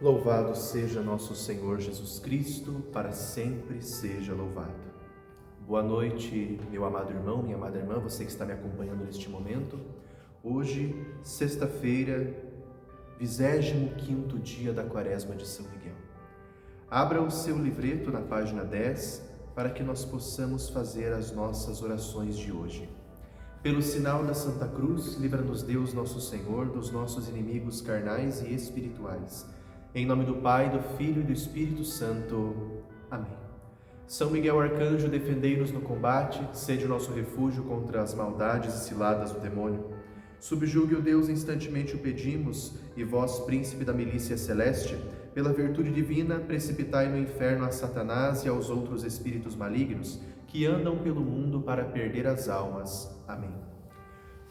Louvado seja nosso Senhor Jesus Cristo, para sempre seja louvado. Boa noite, meu amado irmão, minha amada irmã, você que está me acompanhando neste momento. Hoje, sexta-feira, 25º dia da Quaresma de São Miguel. Abra o seu livreto na página 10 para que nós possamos fazer as nossas orações de hoje. Pelo sinal da Santa Cruz, livra-nos Deus nosso Senhor dos nossos inimigos carnais e espirituais. Em nome do Pai, do Filho e do Espírito Santo. Amém. São Miguel Arcanjo, defendei-nos no combate, sede o nosso refúgio contra as maldades e ciladas do demônio. Subjugue o Deus, instantemente o pedimos, e vós, príncipe da milícia celeste, pela virtude divina, precipitai no inferno a Satanás e aos outros espíritos malignos, que andam pelo mundo para perder as almas. Amém.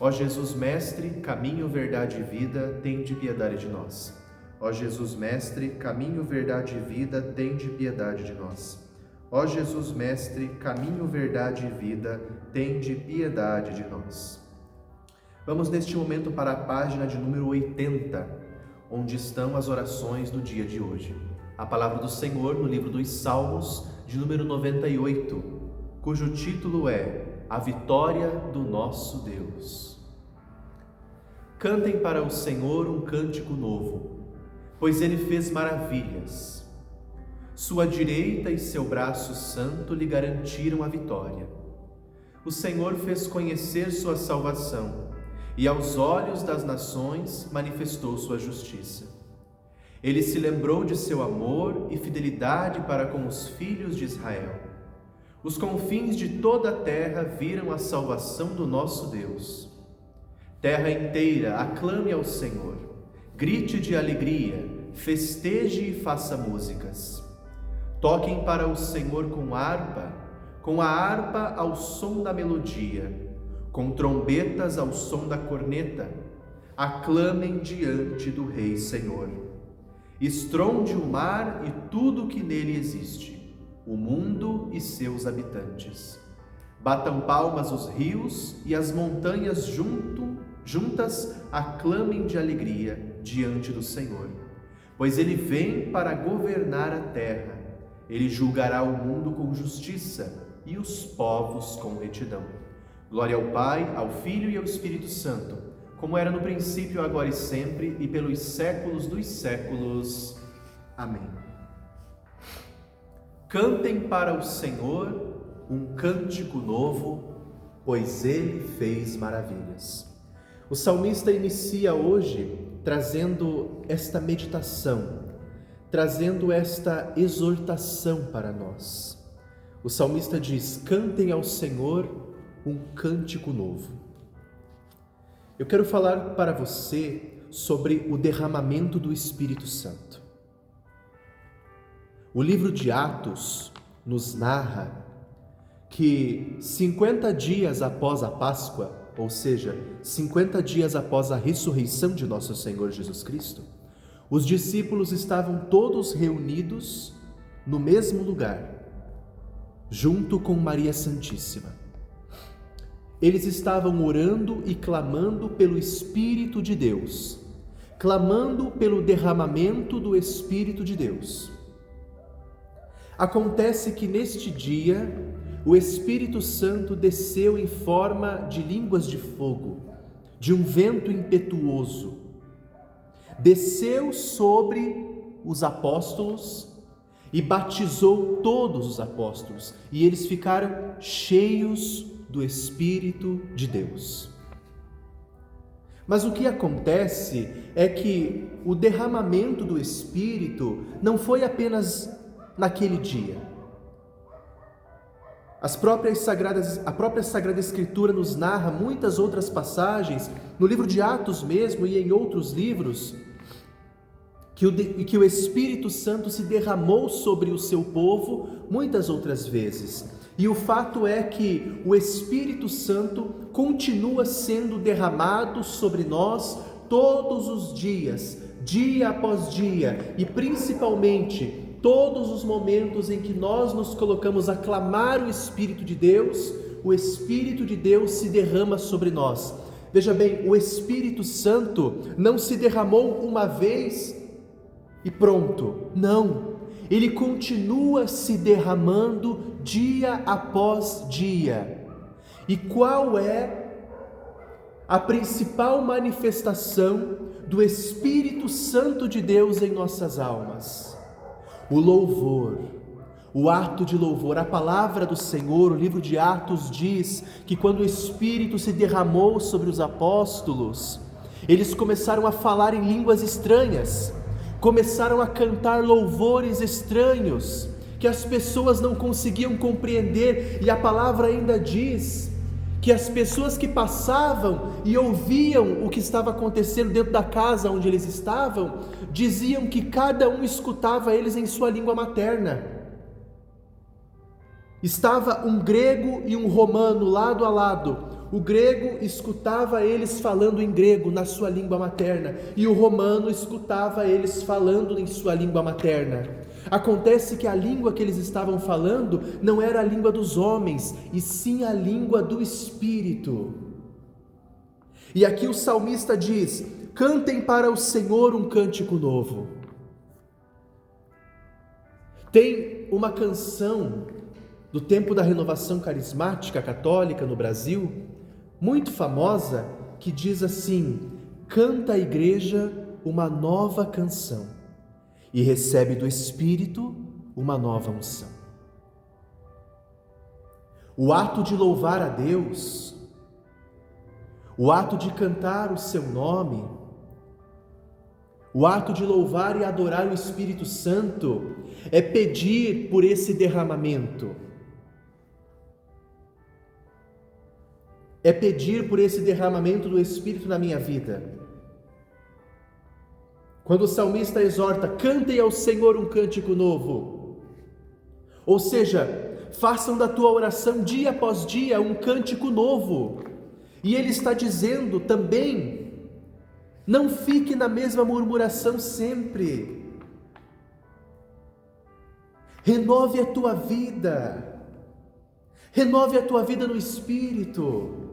Ó Jesus Mestre, caminho, verdade e vida, tende piedade de nós. Ó Jesus Mestre, caminho, verdade e vida, tende piedade de nós. Ó Jesus Mestre, caminho, verdade e vida, tende piedade de nós. Vamos neste momento para a página de número 80, onde estão as orações do dia de hoje. A palavra do Senhor no livro dos Salmos, de número 98, cujo título é A Vitória do Nosso Deus. Cantem para o Senhor um cântico novo, pois Ele fez maravilhas. Sua direita e seu braço santo lhe garantiram a vitória. O Senhor fez conhecer sua salvação, e aos olhos das nações manifestou sua justiça. Ele se lembrou de seu amor e fidelidade para com os filhos de Israel. Os confins de toda a terra viram a salvação do nosso Deus. Terra inteira, aclame ao Senhor. Grite de alegria, festeje e faça músicas. Toquem para o Senhor com a harpa ao som da melodia, com trombetas ao som da corneta. Aclamem diante do Rei Senhor. Estronde o mar e tudo o que nele existe, o mundo e seus habitantes. Batam palmas os rios e as montanhas juntas aclamem de alegria diante do Senhor, pois Ele vem para governar a terra. Ele julgará o mundo com justiça e os povos com retidão. Glória ao Pai, ao Filho e ao Espírito Santo, como era no princípio, agora e sempre, e pelos séculos dos séculos. Amém. Cantem para o Senhor um cântico novo, pois Ele fez maravilhas. O salmista inicia hoje trazendo esta meditação, trazendo esta exortação para nós. O salmista diz: cantem ao Senhor um cântico novo. Eu quero falar para você sobre o derramamento do Espírito Santo. O livro de Atos nos narra que 50 dias após a Páscoa, ou seja, 50 dias após a ressurreição de nosso Senhor Jesus Cristo, os discípulos estavam todos reunidos no mesmo lugar, junto com Maria Santíssima. Eles estavam orando e clamando pelo Espírito de Deus, clamando pelo derramamento do Espírito de Deus. Acontece que neste dia, o Espírito Santo desceu em forma de línguas de fogo, de um vento impetuoso. Desceu sobre os apóstolos e batizou todos os apóstolos, e eles ficaram cheios do Espírito de Deus. Mas o que acontece é que o derramamento do Espírito não foi apenas naquele dia. A própria Sagrada Escritura nos narra muitas outras passagens, no livro de Atos mesmo e em outros livros, que o Espírito Santo se derramou sobre o seu povo muitas outras vezes. E o fato é que o Espírito Santo continua sendo derramado sobre nós todos os dias, dia após dia, e principalmente todos os momentos em que nós nos colocamos a clamar o Espírito de Deus, o Espírito de Deus se derrama sobre nós. Veja bem, o Espírito Santo não se derramou uma vez e pronto. Não, ele continua se derramando dia após dia. E qual é a principal manifestação do Espírito Santo de Deus em nossas almas? O louvor, o ato de louvor. A palavra do Senhor, o livro de Atos diz que quando o Espírito se derramou sobre os apóstolos, eles começaram a falar em línguas estranhas, começaram a cantar louvores estranhos, que as pessoas não conseguiam compreender, e a palavra ainda diz que as pessoas que passavam e ouviam o que estava acontecendo dentro da casa onde eles estavam, diziam que cada um escutava eles em sua língua materna. Estava um grego e um romano lado a lado. O grego escutava eles falando em grego, na sua língua materna, e o romano escutava eles falando em sua língua materna. Acontece que a língua que eles estavam falando não era a língua dos homens, e sim a língua do Espírito. E aqui o salmista diz: cantem para o Senhor um cântico novo. Tem uma canção do tempo da renovação carismática católica no Brasil, muito famosa, que diz assim: canta a igreja uma nova canção e recebe do Espírito uma nova unção. O ato de louvar a Deus, o ato de cantar o seu nome, o ato de louvar e adorar o Espírito Santo é pedir por esse derramamento. É pedir por esse derramamento do Espírito na minha vida. Quando o salmista exorta: cantem ao Senhor um cântico novo, ou seja, façam da tua oração dia após dia um cântico novo. E ele está dizendo também: não fique na mesma murmuração sempre. Renove a tua vida. Renove a tua vida no Espírito.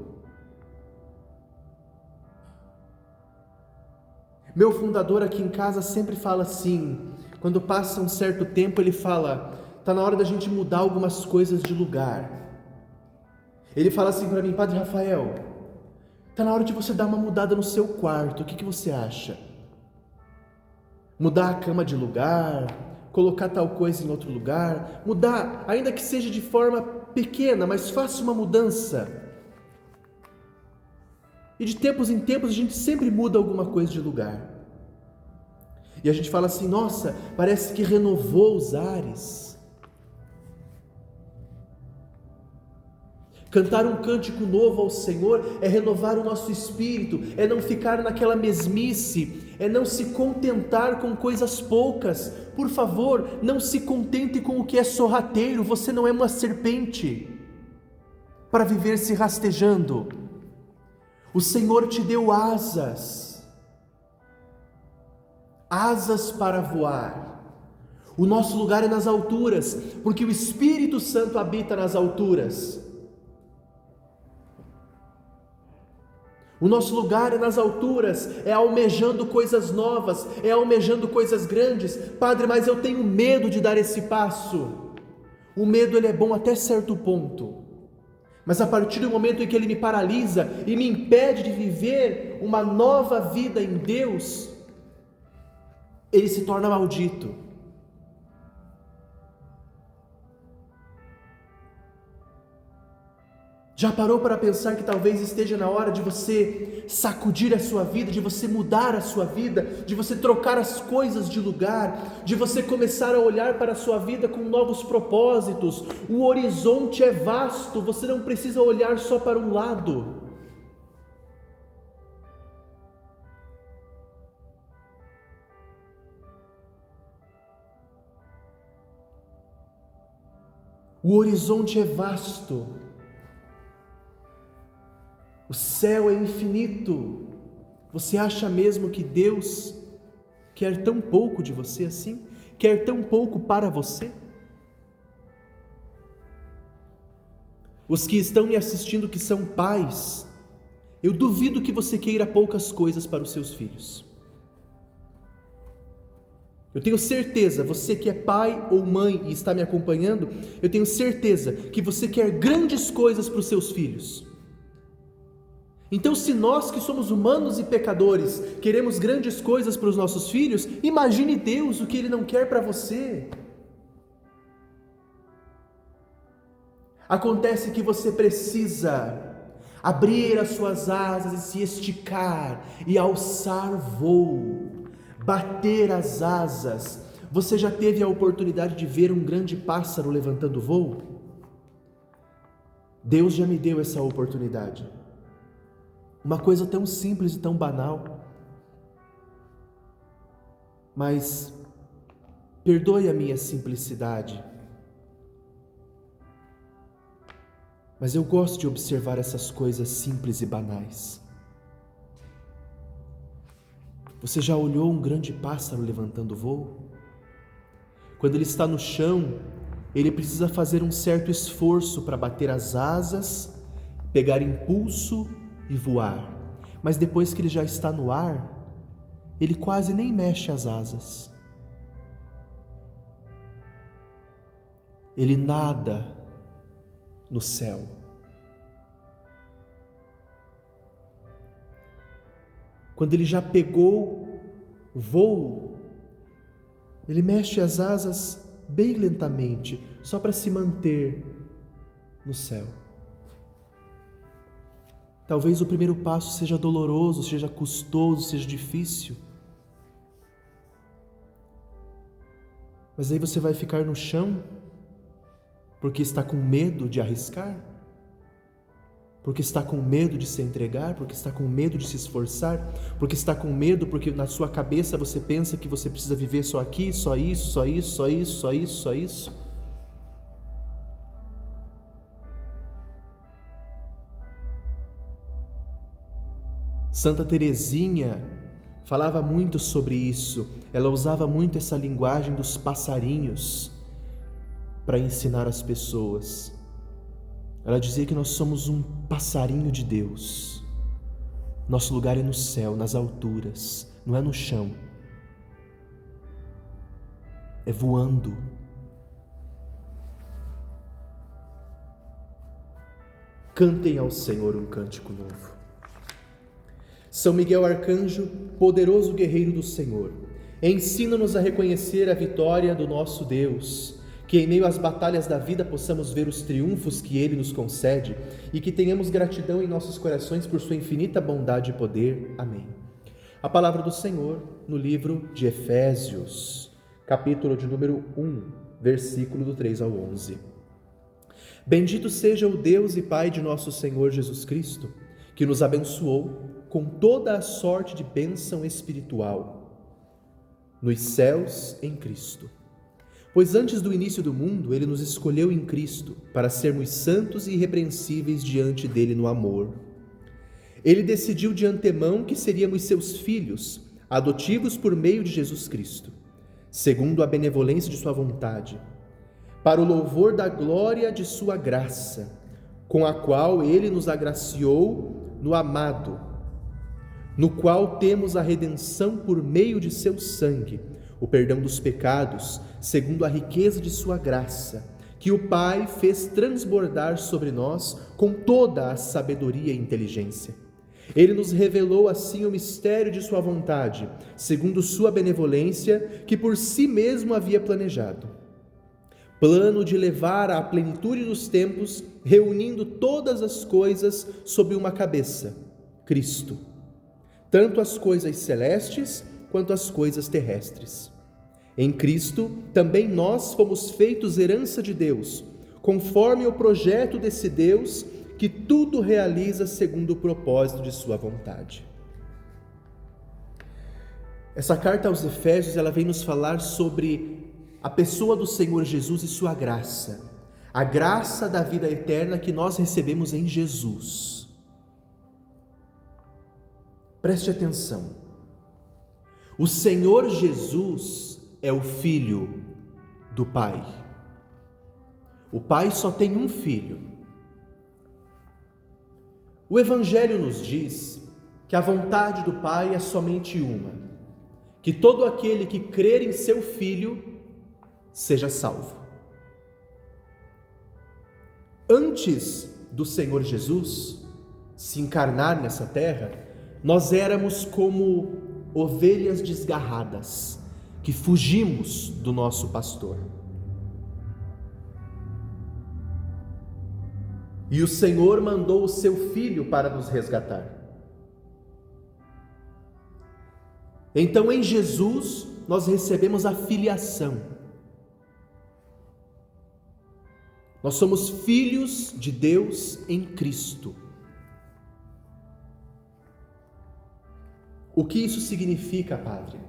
Meu fundador aqui em casa sempre fala assim, quando passa um certo tempo ele fala: está na hora da gente mudar algumas coisas de lugar. Ele fala assim para mim: Padre Rafael, está na hora de você dar uma mudada no seu quarto, o que você acha? Mudar a cama de lugar, colocar tal coisa em outro lugar, mudar, ainda que seja de forma pequena, mas faça uma mudança. E de tempos em tempos a gente sempre muda alguma coisa de lugar. E a gente fala assim: nossa, parece que renovou os ares. Cantar um cântico novo ao Senhor é renovar o nosso espírito, é não ficar naquela mesmice, é não se contentar com coisas poucas. Por favor, não se contente com o que é sorrateiro. Você não é uma serpente para viver se rastejando. O Senhor te deu asas para voar. O nosso lugar é nas alturas, porque o Espírito Santo habita nas alturas. O nosso lugar é nas alturas, é almejando coisas novas, é almejando coisas grandes. Padre, mas eu tenho medo de dar esse passo. O medo ele é bom até certo ponto. Mas a partir do momento em que ele me paralisa e me impede de viver uma nova vida em Deus, ele se torna maldito. Já parou para pensar que talvez esteja na hora de você sacudir a sua vida, de você mudar a sua vida, de você trocar as coisas de lugar, de você começar a olhar para a sua vida com novos propósitos? O horizonte é vasto, você não precisa olhar só para um lado. O horizonte é vasto. O céu é infinito. Você acha mesmo que Deus quer tão pouco de você assim? Quer tão pouco para você? Os que estão me assistindo que são pais, eu duvido que você queira poucas coisas para os seus filhos. Eu tenho certeza, você que é pai ou mãe e está me acompanhando, eu tenho certeza que você quer grandes coisas para os seus filhos. Então, se nós que somos humanos e pecadores queremos grandes coisas para os nossos filhos, imagine Deus o que Ele não quer para você. Acontece que você precisa abrir as suas asas e se esticar e alçar voo, bater as asas. Você já teve a oportunidade de ver um grande pássaro levantando voo? Deus já me deu essa oportunidade. Uma coisa tão simples e tão banal. Mas perdoe a minha simplicidade. Mas eu gosto de observar essas coisas simples e banais. Você já olhou um grande pássaro levantando voo? Quando ele está no chão, ele precisa fazer um certo esforço para bater as asas, pegar impulso e voar. Mas depois que ele já está no ar, ele quase nem mexe as asas. Ele nada no céu. Quando ele já pegou voo, ele mexe as asas bem lentamente, só para se manter no céu. Talvez o primeiro passo seja doloroso, seja custoso, seja difícil. Mas aí você vai ficar no chão porque está com medo de arriscar, porque está com medo de se entregar, porque está com medo de se esforçar, porque está com medo porque na sua cabeça você pensa que você precisa viver só aqui, só isso, só isso, só isso, só isso, só isso. Santa Teresinha falava muito sobre isso, ela usava muito essa linguagem dos passarinhos para ensinar as pessoas. Ela dizia que nós somos um passarinho de Deus. Nosso lugar é no céu, nas alturas, não é no chão. É voando. Cantem ao Senhor um cântico novo. São Miguel Arcanjo, poderoso guerreiro do Senhor, ensina-nos a reconhecer a vitória do nosso Deus, que em meio às batalhas da vida possamos ver os triunfos que Ele nos concede e que tenhamos gratidão em nossos corações por sua infinita bondade e poder. Amém. A palavra do Senhor no livro de Efésios, capítulo de número 1, versículo do 3 ao 11. Bendito seja o Deus e Pai de nosso Senhor Jesus Cristo, que nos abençoou com toda a sorte de bênção espiritual nos céus em Cristo. Pois antes do início do mundo, Ele nos escolheu em Cristo para sermos santos e irrepreensíveis diante dEle no amor. Ele decidiu de antemão que seríamos seus filhos, adotivos por meio de Jesus Cristo, segundo a benevolência de sua vontade, para o louvor da glória de sua graça, com a qual Ele nos agraciou no amado, no qual temos a redenção por meio de seu sangue, o perdão dos pecados, segundo a riqueza de sua graça, que o Pai fez transbordar sobre nós com toda a sabedoria e inteligência. Ele nos revelou assim o mistério de sua vontade, segundo sua benevolência, que por si mesmo havia planejado. Plano de levar à plenitude dos tempos, reunindo todas as coisas sob uma cabeça, Cristo. Tanto as coisas celestes quanto as coisas terrestres. Em Cristo, também nós fomos feitos herança de Deus, conforme o projeto desse Deus que tudo realiza segundo o propósito de sua vontade. Essa carta aos Efésios, ela vem nos falar sobre a pessoa do Senhor Jesus e sua graça, a graça da vida eterna que nós recebemos em Jesus. Preste atenção, o Senhor Jesus é o Filho do Pai. O Pai só tem um Filho. O Evangelho nos diz que a vontade do Pai é somente uma, que todo aquele que crer em seu Filho seja salvo. Antes do Senhor Jesus se encarnar nessa terra, nós éramos como ovelhas desgarradas, que fugimos do nosso pastor. E o Senhor mandou o seu Filho para nos resgatar. Então, em Jesus, nós recebemos a filiação. Nós somos filhos de Deus em Cristo. O que isso significa, Padre?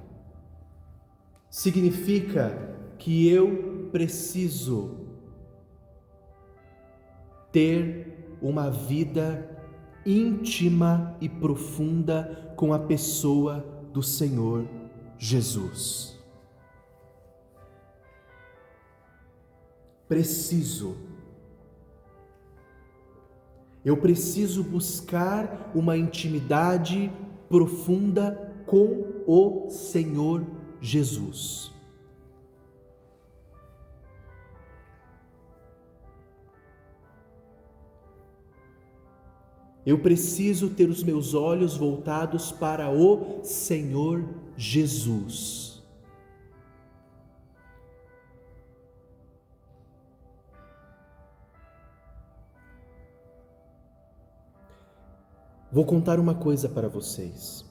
Significa que eu preciso ter uma vida íntima e profunda com a pessoa do Senhor Jesus. Eu preciso buscar uma intimidade profunda com o Senhor Jesus. Eu preciso ter os meus olhos voltados para o Senhor Jesus. Vou contar uma coisa para vocês.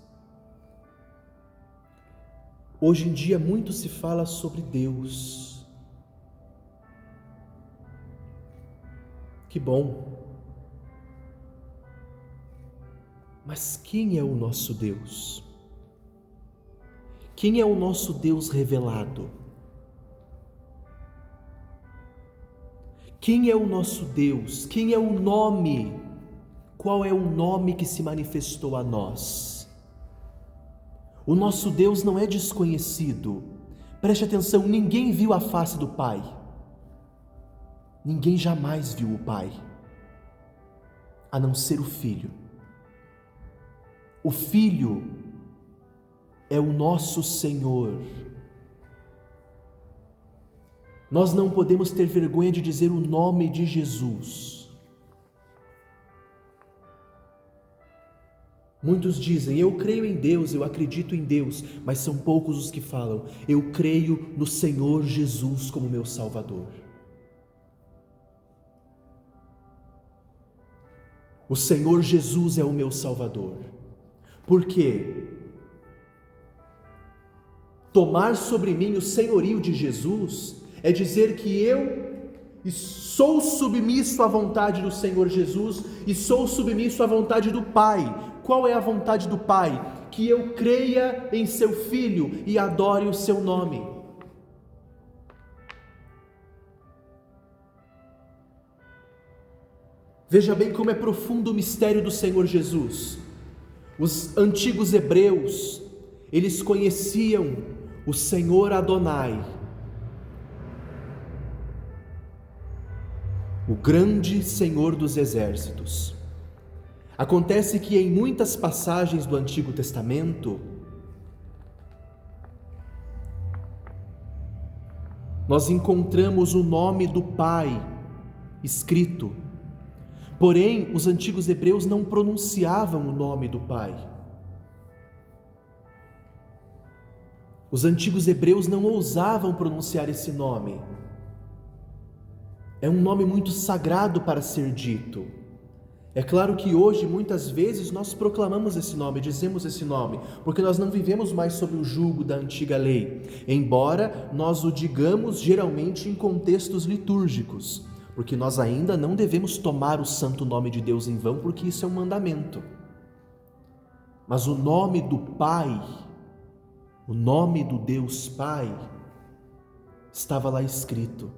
Hoje em dia muito se fala sobre Deus. Que bom. Mas quem é o nosso Deus? Quem é o nosso Deus revelado? Quem é o nosso Deus? Quem é o nome? Qual é o nome que se manifestou a nós? O nosso Deus não é desconhecido. Preste atenção, ninguém viu a face do Pai. Ninguém jamais viu o Pai, a não ser o Filho. O Filho é o nosso Senhor. Nós não podemos ter vergonha de dizer o nome de Jesus. Muitos dizem, eu creio em Deus, eu acredito em Deus, mas são poucos os que falam, eu creio no Senhor Jesus como meu Salvador. O Senhor Jesus é o meu Salvador. Por quê? Tomar sobre mim o senhorio de Jesus é dizer que eu sou submisso à vontade do Senhor Jesus e sou submisso à vontade do Pai. Qual é a vontade do Pai? Que eu creia em seu Filho e adore o seu nome. Veja bem como é profundo o mistério do Senhor Jesus. Os antigos hebreus, eles conheciam o Senhor Adonai, o grande Senhor dos exércitos. Acontece que em muitas passagens do Antigo Testamento, nós encontramos o nome do Pai escrito. Porém, os antigos hebreus não pronunciavam o nome do Pai. Os antigos hebreus não ousavam pronunciar esse nome. É um nome muito sagrado para ser dito. É claro que hoje, muitas vezes, nós proclamamos esse nome, dizemos esse nome, porque nós não vivemos mais sob o jugo da antiga lei, embora nós o digamos geralmente em contextos litúrgicos, porque nós ainda não devemos tomar o santo nome de Deus em vão, porque isso é um mandamento. Mas o nome do Pai, o nome do Deus Pai, estava lá escrito,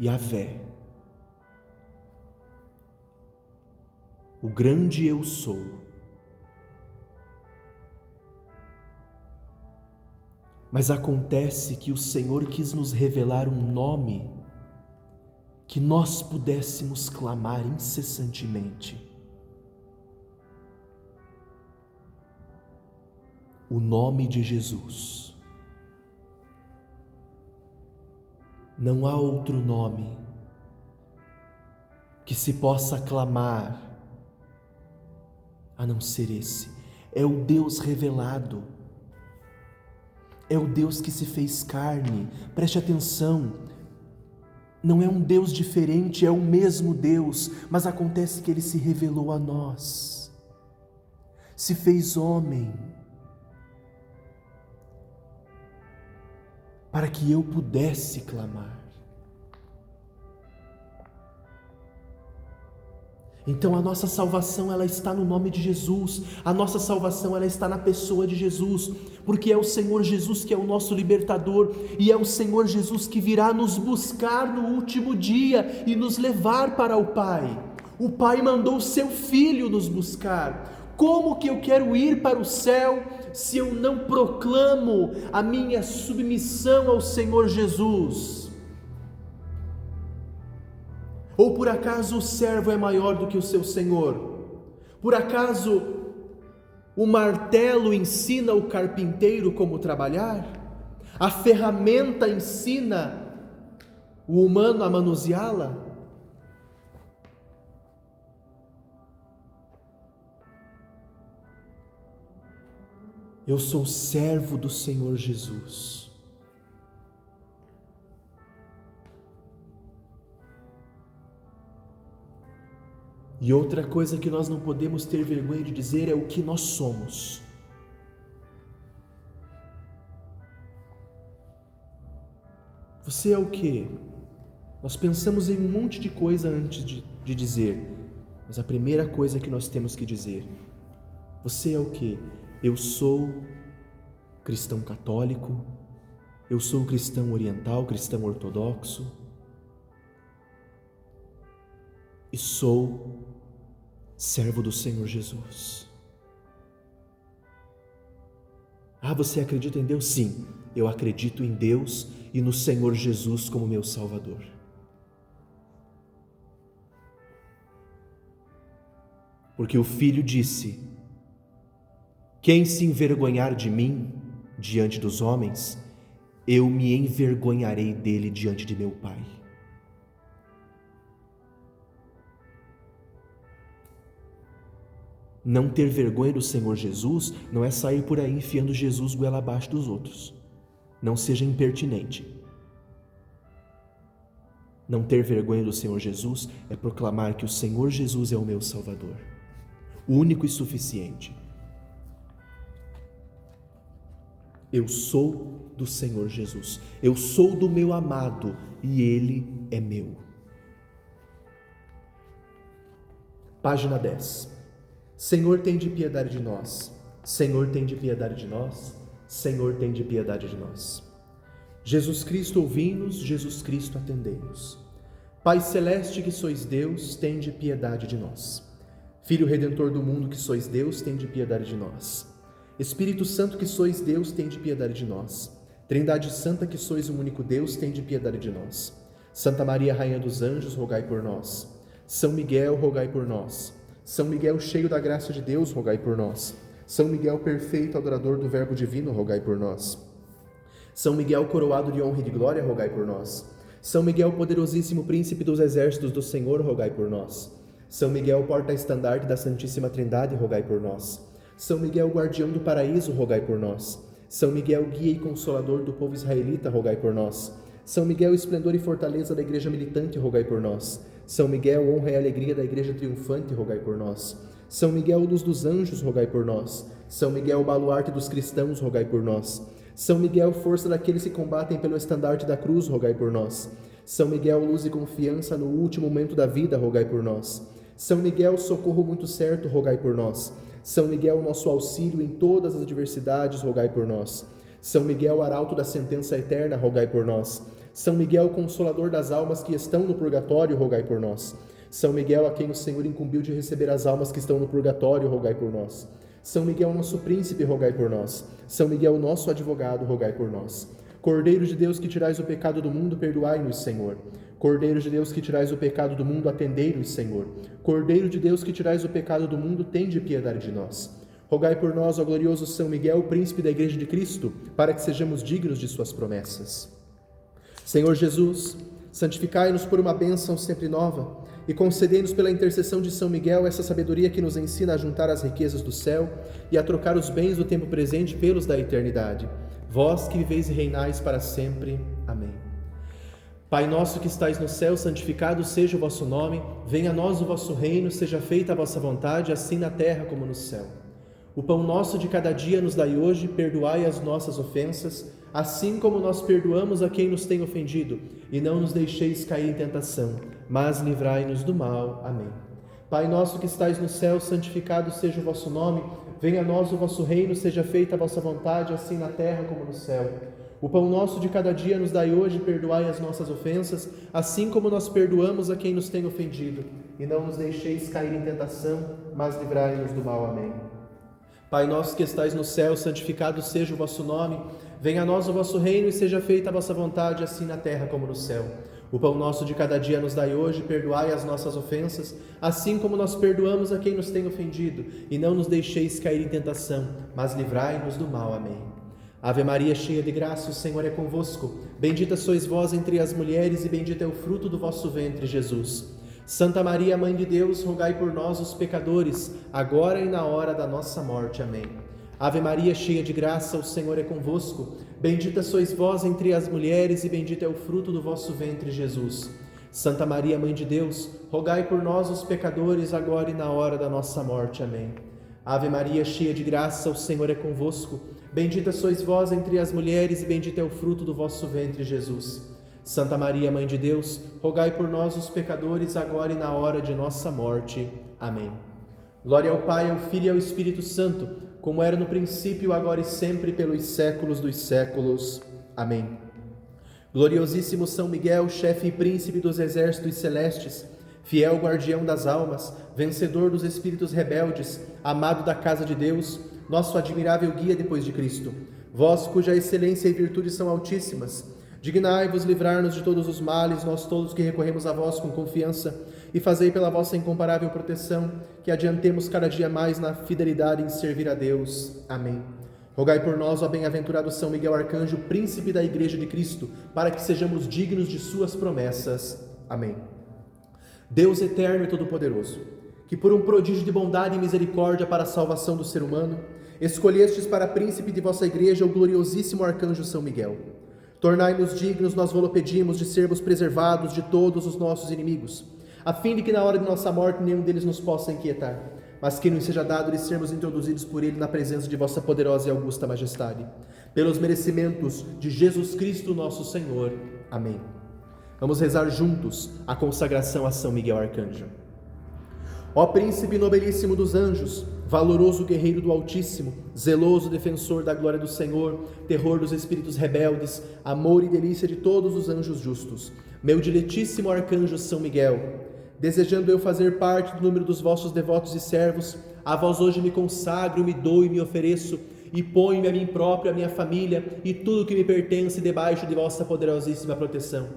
Yahvé. O grande eu sou. Mas acontece que o Senhor quis nos revelar um nome que nós pudéssemos clamar incessantemente. o nome de Jesus. Não há outro nome que se possa clamar a não ser esse. É o Deus revelado, é o Deus que se fez carne. Preste atenção, não é um Deus diferente, é o mesmo Deus, mas acontece que Ele se revelou a nós, se fez homem, para que eu pudesse clamar. Então a nossa salvação, ela está no nome de Jesus, a nossa salvação, ela está na pessoa de Jesus, porque é o Senhor Jesus que é o nosso libertador, e é o Senhor Jesus que virá nos buscar no último dia e nos levar para o Pai. O Pai mandou o seu Filho nos buscar. Como que eu quero ir para o céu se eu não proclamo a minha submissão ao Senhor Jesus? Ou por acaso o servo é maior do que o seu senhor? Por acaso o martelo ensina o carpinteiro como trabalhar? A ferramenta ensina o humano a manuseá-la? Eu sou servo do Senhor Jesus. E outra coisa que nós não podemos ter vergonha de dizer é o que nós somos. Você é o quê? Nós pensamos em um monte de coisa antes de dizer, mas a primeira coisa que nós temos que dizer: você é o quê? Eu sou cristão católico, eu sou cristão oriental, cristão ortodoxo, e sou servo do Senhor Jesus. Ah, você acredita em Deus? Sim, eu acredito em Deus e no Senhor Jesus como meu Salvador. Porque o Filho disse: quem se envergonhar de mim diante dos homens, eu me envergonharei dele diante de meu Pai. Não ter vergonha do Senhor Jesus não é sair por aí enfiando Jesus goela abaixo dos outros. Não seja impertinente. Não ter vergonha do Senhor Jesus é proclamar que o Senhor Jesus é o meu Salvador, o único e suficiente. Eu sou do Senhor Jesus, eu sou do meu amado e Ele é meu. Página 10. Senhor, tende piedade de nós. Senhor, tende piedade de nós. Senhor, tende piedade de nós. Jesus Cristo, ouvi-nos. Jesus Cristo, atendei-nos. Pai celeste, que sois Deus, tende piedade de nós. Filho Redentor do mundo, que sois Deus, tende piedade de nós. Espírito Santo, que sois Deus, tende piedade de nós. Trindade Santa, que sois um único Deus, tende piedade de nós. Santa Maria, Rainha dos Anjos, rogai por nós. São Miguel, rogai por nós. São Miguel, cheio da graça de Deus, rogai por nós. São Miguel, perfeito adorador do Verbo divino, rogai por nós. São Miguel, coroado de honra e de glória, rogai por nós. São Miguel, poderosíssimo príncipe dos exércitos do Senhor, rogai por nós. São Miguel, porta-estandarte da Santíssima Trindade, rogai por nós. São Miguel, guardião do paraíso, rogai por nós. São Miguel, guia e consolador do povo israelita, rogai por nós. São Miguel, esplendor e fortaleza da igreja militante, rogai por nós. São Miguel, honra e alegria da igreja triunfante, rogai por nós. São Miguel, luz dos anjos, rogai por nós. São Miguel, baluarte dos cristãos, rogai por nós. São Miguel, força daqueles que combatem pelo estandarte da cruz, rogai por nós. São Miguel, luz e confiança no último momento da vida, rogai por nós. São Miguel, socorro muito certo, rogai por nós. São Miguel, nosso auxílio em todas as adversidades, rogai por nós. São Miguel, arauto da sentença eterna, rogai por nós. São Miguel, consolador das almas que estão no purgatório, rogai por nós. São Miguel, a quem o Senhor incumbiu de receber as almas que estão no purgatório, rogai por nós. São Miguel, nosso príncipe, rogai por nós. São Miguel, nosso advogado, rogai por nós. Cordeiro de Deus, que tirais o pecado do mundo, perdoai-nos, Senhor. Cordeiro de Deus, que tirais o pecado do mundo, atendei-nos, Senhor. Cordeiro de Deus, que tirais o pecado do mundo, tende piedade de nós. Rogai por nós, ó glorioso São Miguel, príncipe da Igreja de Cristo, para que sejamos dignos de suas promessas. Senhor Jesus, santificai-nos por uma bênção sempre nova e concedei-nos pela intercessão de São Miguel essa sabedoria que nos ensina a juntar as riquezas do céu e a trocar os bens do tempo presente pelos da eternidade. Vós que viveis e reinais para sempre. Amém. Pai nosso que estais no céu, santificado seja o vosso nome. Venha a nós o vosso reino, seja feita a vossa vontade, assim na terra como no céu. O pão nosso de cada dia nos dai hoje, perdoai as nossas ofensas, assim como nós perdoamos a quem nos tem ofendido, e não nos deixeis cair em tentação, mas livrai-nos do mal. Amém. Pai nosso que estais no céu, santificado seja o vosso nome. Venha a nós o vosso reino, seja feita a vossa vontade, assim na terra como no céu. O pão nosso de cada dia nos dai hoje, perdoai as nossas ofensas, assim como nós perdoamos a quem nos tem ofendido, e não nos deixeis cair em tentação, mas livrai-nos do mal. Amém. Pai nosso que estais no céu, santificado seja o vosso nome. Venha a nós o vosso reino e seja feita a vossa vontade, assim na terra como no céu. O pão nosso de cada dia nos dai hoje, perdoai as nossas ofensas, assim como nós perdoamos a quem nos tem ofendido, e não nos deixeis cair em tentação, mas livrai-nos do mal. Amém. Ave Maria, cheia de graça, o Senhor é convosco. Bendita sois vós entre as mulheres, e bendito é o fruto do vosso ventre, Jesus. Santa Maria, Mãe de Deus, rogai por nós, os pecadores, agora e na hora da nossa morte. Amém. Ave Maria, cheia de graça, o Senhor é convosco. Bendita sois vós entre as mulheres, e bendito é o fruto do vosso ventre, Jesus. Santa Maria, Mãe de Deus, rogai por nós, os pecadores, agora e na hora da nossa morte. Amém. Ave Maria, cheia de graça, o Senhor é convosco. Bendita sois vós entre as mulheres, e bendito é o fruto do vosso ventre, Jesus. Santa Maria, Mãe de Deus, rogai por nós, os pecadores, agora e na hora de nossa morte. Amém. Glória ao Pai, ao Filho e ao Espírito Santo, como era no princípio, agora e sempre, pelos séculos dos séculos. Amém. Gloriosíssimo São Miguel, chefe e príncipe dos exércitos celestes, fiel guardião das almas, vencedor dos espíritos rebeldes, amado da casa de Deus, nosso admirável guia depois de Cristo, vós cuja excelência e virtude são altíssimas, dignai-vos livrar-nos de todos os males, nós todos que recorremos a vós com confiança, e fazei pela vossa incomparável proteção, que adiantemos cada dia mais na fidelidade em servir a Deus. Amém. Rogai por nós, ó bem-aventurado São Miguel Arcanjo, príncipe da Igreja de Cristo, para que sejamos dignos de suas promessas. Amém. Deus eterno e todo-poderoso, que por um prodígio de bondade e misericórdia para a salvação do ser humano, escolhestes para príncipe de vossa Igreja o gloriosíssimo Arcanjo São Miguel. Tornai-nos dignos, nós vô-lo pedimos, de sermos preservados de todos os nossos inimigos, a fim de que na hora de nossa morte nenhum deles nos possa inquietar, mas que nos seja dado de sermos introduzidos por ele na presença de vossa poderosa e augusta majestade. Pelos merecimentos de Jesus Cristo nosso Senhor. Amém. Vamos rezar juntos a consagração a São Miguel Arcanjo. Ó príncipe nobilíssimo dos anjos, valoroso guerreiro do Altíssimo, zeloso defensor da glória do Senhor, terror dos espíritos rebeldes, amor e delícia de todos os anjos justos, meu diletíssimo arcanjo São Miguel, desejando eu fazer parte do número dos vossos devotos e servos, a vós hoje me consagro, me dou e me ofereço, e ponho-me a mim próprio, a minha família e tudo que me pertence debaixo de vossa poderosíssima proteção.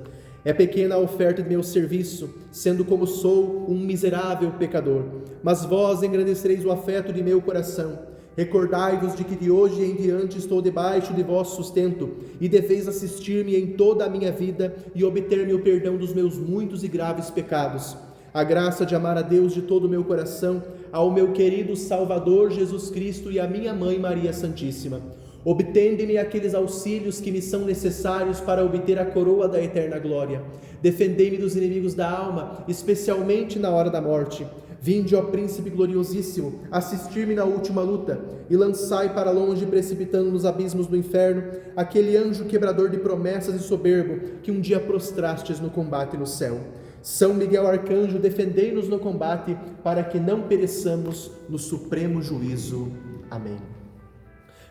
É pequena a oferta de meu serviço, sendo como sou um miserável pecador, mas vós engrandecereis o afeto de meu coração. Recordai-vos de que de hoje em diante estou debaixo de vosso sustento, e deveis assistir-me em toda a minha vida e obter-me o perdão dos meus muitos e graves pecados. A graça de amar a Deus de todo o meu coração, ao meu querido Salvador Jesus Cristo e à minha Mãe Maria Santíssima. Obtende-me aqueles auxílios que me são necessários para obter a coroa da eterna glória. Defendei-me dos inimigos da alma, especialmente na hora da morte. Vinde, ó Príncipe gloriosíssimo, assistir-me na última luta, e lançai para longe, precipitando nos abismos do inferno, aquele anjo quebrador de promessas e soberbo, que um dia prostrastes no combate no céu. São Miguel Arcanjo, defendei-nos no combate, para que não pereçamos no supremo juízo. Amém.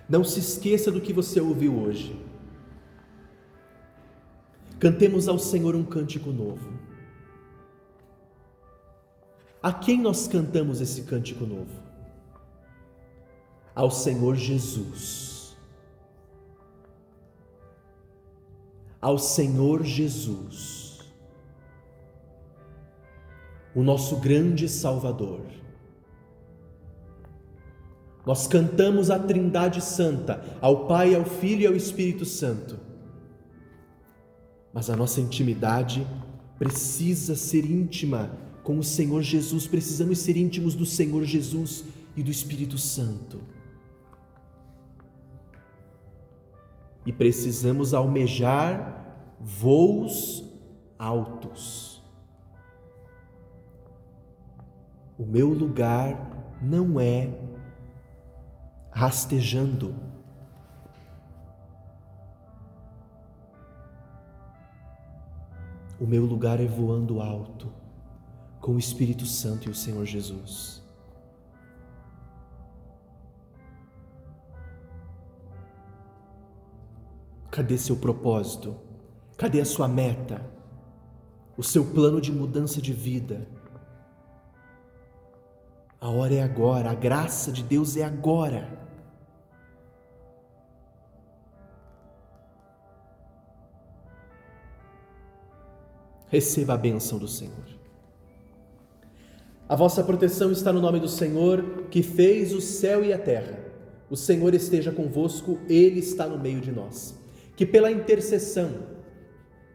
Não se esqueça do que você ouviu hoje. Cantemos ao Senhor um cântico novo. A quem nós cantamos esse cântico novo? Ao Senhor Jesus. Ao Senhor Jesus, o nosso grande Salvador. Nós cantamos a Trindade Santa, ao Pai, ao Filho e ao Espírito Santo. Mas a nossa intimidade precisa ser íntima com o Senhor Jesus. Precisamos ser íntimos do Senhor Jesus e do Espírito Santo. E precisamos almejar voos altos. O meu lugar não é rastejando. O meu lugar é voando alto, com o Espírito Santo e o Senhor Jesus. Cadê seu propósito? Cadê a sua meta? O seu plano de mudança de vida? A hora é agora, a graça de Deus é agora. Receba a bênção do Senhor. A vossa proteção está no nome do Senhor, que fez o céu e a terra. O Senhor esteja convosco, Ele está no meio de nós. Que pela intercessão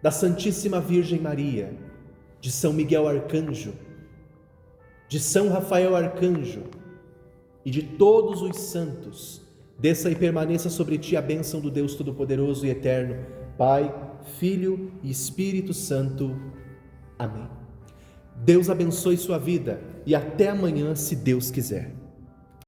da Santíssima Virgem Maria, de São Miguel Arcanjo, de São Rafael Arcanjo e de todos os santos, desça e permaneça sobre ti a bênção do Deus Todo-Poderoso e Eterno, Pai, Filho e Espírito Santo. Amém. Deus abençoe sua vida e até amanhã, se Deus quiser.